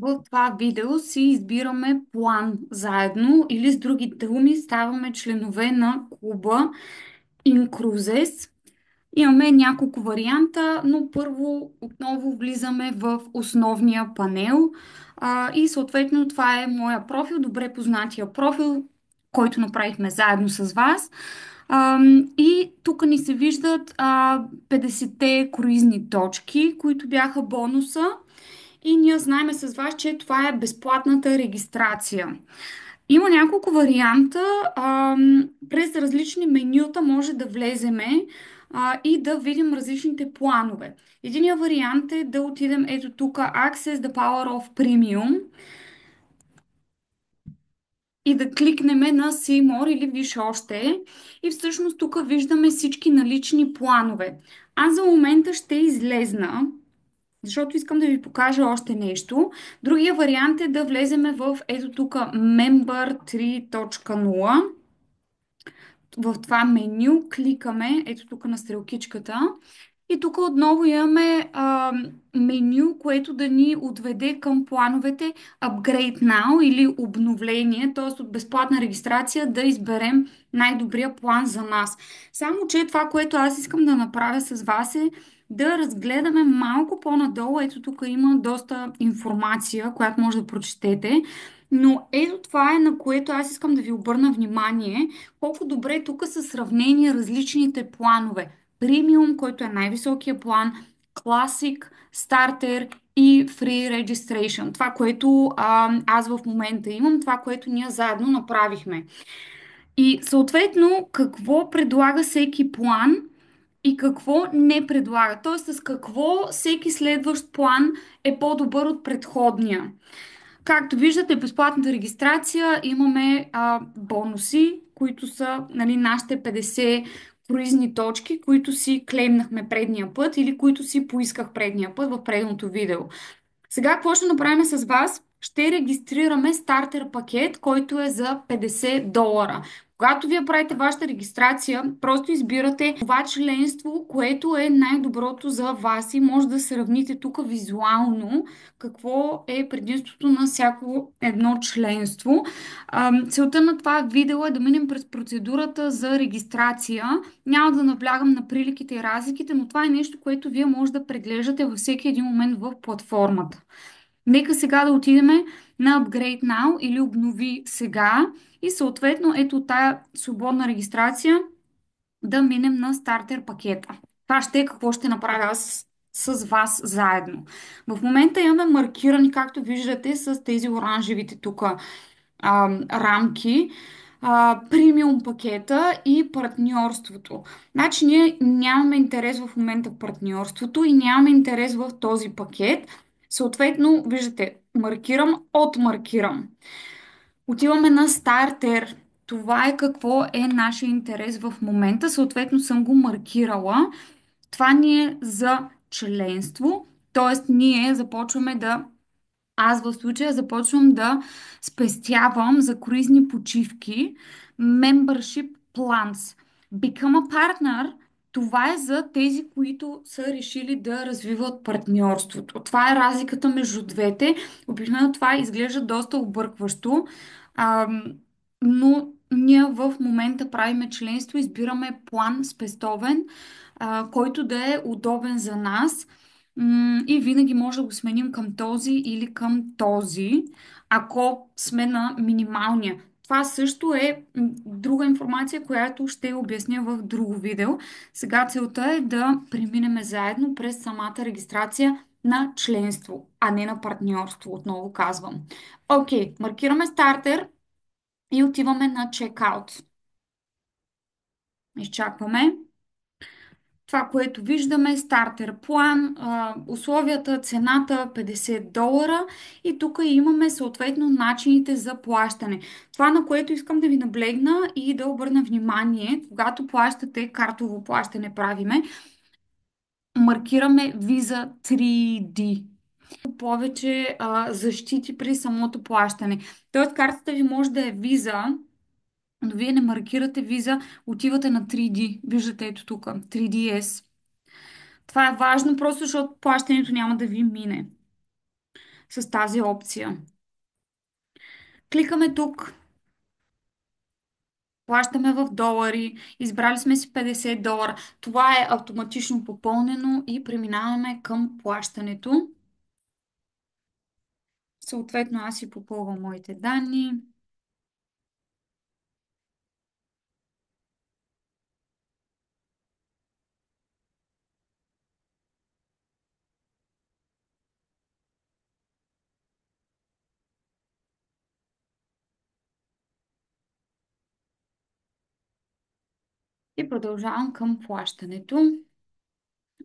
В това видео си избираме план заедно или с други думи ставаме членове на клуба Incruises. Имаме няколко варианта, но първо отново влизаме в основния панел и съответно това е моя профил, добре познатия профил, който направихме заедно с вас. И тук ни се виждат 50-те круизни точки, които бяха бонуса. И ние знаем с вас, че това е безплатната регистрация. Има няколко варианта. През различни менюта може да влеземе и да видим различните планове. Единият вариант е да отидем ето тук Access the Power of Premium и да кликнем на See More или Виж още. И всъщност тук виждаме всички налични планове. Аз за момента ще излезна, защото искам да ви покажа още нещо. Другия вариант е да влеземе в ето тук Member 3.0. В това меню кликаме ето тук на стрелкичката и тук отново имаме меню, което да ни отведе към плановете Upgrade Now или обновление, т.е. от безплатна регистрация да изберем най-добрия план за нас. Само, че това, което аз искам да направя с вас е да разгледаме малко по-надолу. Ето тук има доста информация, която може да прочетете. Но ето това е, на което аз искам да ви обърна внимание, колко добре тук са сравнени различните планове. Премиум, който е най-високия план, Classic, Starter и Free Registration. Това, което аз в момента имам, това, което ние заедно направихме. И съответно, какво предлага всеки план и какво не предлага. Тоест, с какво всеки следващ план е по-добър от предходния. Както виждате, безплатната регистрация имаме бонуси, които са нали, нашите 50 круизни точки, които си клеймнахме предния път или които си поисках предния път в предното видео. Сега какво ще направим с вас? Ще регистрираме стартер пакет, който е за $50. Когато вие правите вашата регистрация, просто избирате това членство, което е най-доброто за вас и може да сравните тук визуално какво е предимството на всяко едно членство. Целта на това видео е да минем през процедурата за регистрация. Няма да наблягам на приликите и разликите, но това е нещо, което вие може да преглеждате във всеки един момент в платформата. Нека сега да отидем на Upgrade Now или обнови сега и съответно ето тая свободна регистрация да минем на стартер пакета. Това ще е какво ще направя аз с вас заедно. В момента имаме маркирани, както виждате, с тези оранжевите тук рамки, премиум пакета и партньорството. Значи ние нямаме интерес в момента в партньорството и нямаме интерес в този пакет. Съответно, виждате, маркирам, отмаркирам. Отиваме на стартер. Това е какво е нашия интерес в момента. Съответно съм го маркирала. Това ни е за членство. Т.е. ние започваме да аз в случая започвам да спестявам за круизни почивки Membership Plans. Become a Partner, това е за тези, които са решили да развиват партньорството. Това е разликата между двете. Обикновено това изглежда доста объркващо, ам, но ние в момента правиме членство, избираме план спестовен, който да е удобен за нас. И винаги може да го сменим към този или към този, ако сме на минималния. Това също е друга информация, която ще обясня в друго видео. Сега целта е да преминем заедно през самата регистрация на членство, а не на партньорство, отново казвам. Окей, маркираме стартер и отиваме на чекаут. Изчакваме. Това, което виждаме, стартер план, условията, цената $50 и тук имаме съответно начините за плащане. Това, на което искам да ви наблегна и да обърна внимание, когато плащате, картово плащане правиме, маркираме Visa 3D. Повече защити при самото плащане. Тоест картата ви може да е Visa, но вие не маркирате Visa, отивате на 3D. Виждате ето тук, 3DS. Това е важно, просто защото плащането няма да ви мине. с тази опция. Кликаме тук, плащаме в долари, избрали сме си 50 долара. Това е автоматично попълнено и преминаваме към плащането. Съответно, аз си попълвам моите данни. И продължавам към плащането.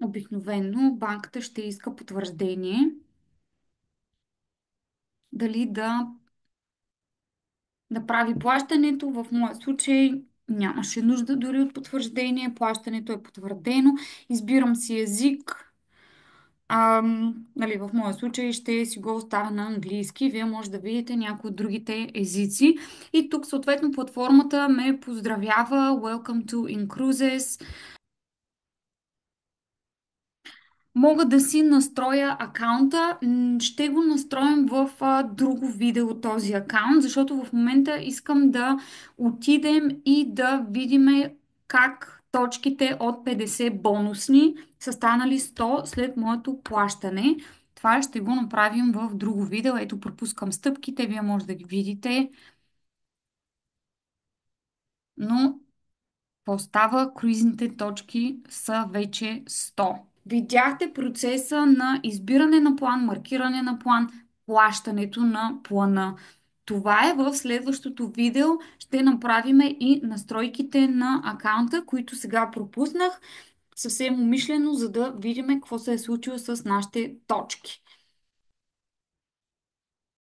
Обикновено банката ще иска потвърждение дали да прави плащането. В моя случай нямаше нужда дори от потвърждение. Плащането е потвърдено. Избирам си език. Нали, в моя случай ще си го оставя на английски. Вие може да видите някои от другите езици. И тук съответно платформата ме поздравява. Welcome to Incruises. Мога да си настроя акаунта. Ще го настроим в друго видео този акаунт, защото в момента искам да отидем и да видим как точките от 50 бонусни са станали 100 след моето плащане. Това ще го направим в друго видео. Ето, пропускам стъпките, вие може да ги видите. Но какво става? Круизните точки са вече 100. Видяхте процеса на избиране на план, маркиране на план, плащането на плана. Това е в следващото видео. Ще направим и настройките на акаунта, които сега пропуснах съвсем умишлено, за да видим какво се е случило с нашите точки.